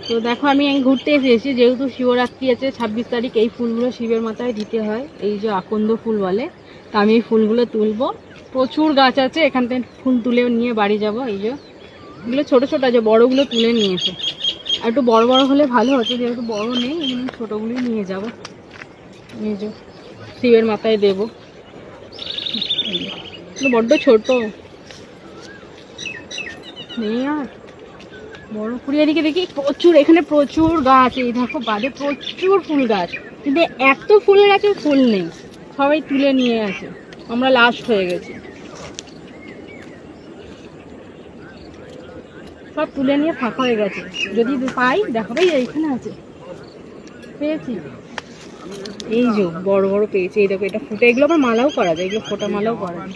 তো দেখো আমি ঘুরতে এসেছি, যেহেতু শিবরাত্রি আছে 26 তারিখ, এই ফুলগুলো শিবের মাথায় দিতে হয়, এই যে আকন্দ ফুল বলে। তা আমি এই ফুলগুলো তুলবো, প্রচুর গাছ আছে, এখান থেকে ফুল তুলে নিয়ে বাড়ি যাব। এই যে এগুলো ছোটো ছোটো আছে, বড়োগুলো তুলে নিয়েছে, আর একটু বড় বড় হলে ভালো হতো, যেহেতু বড় নেই এগুলো ছোটোগুলোই নিয়ে যাব। এই যে শিবের মাথায় দেবো, বড্ড ছোট নেই আর বড় ফুল। এদিকে দেখি প্রচুর, এখানে প্রচুর গাছ, এই দেখো বাদে প্রচুর ফুল গাছ, কিন্তু এত ফুল গাছে ফুল নেই, সবাই তুলে নিয়ে আছে, আমরা লাস্ট হয়ে গেছি, সব তুলে নিয়ে ফাঁকা হয়ে গেছে। যদি পাই দেখাবে, এইখানে আছে, পেয়েছি, এই যে বড় বড় পেয়েছি, এই দেখো এটা ফুটে, এগুলো আবার মালাও করা যায়, এগুলো ফোটা মালাও করা যায়।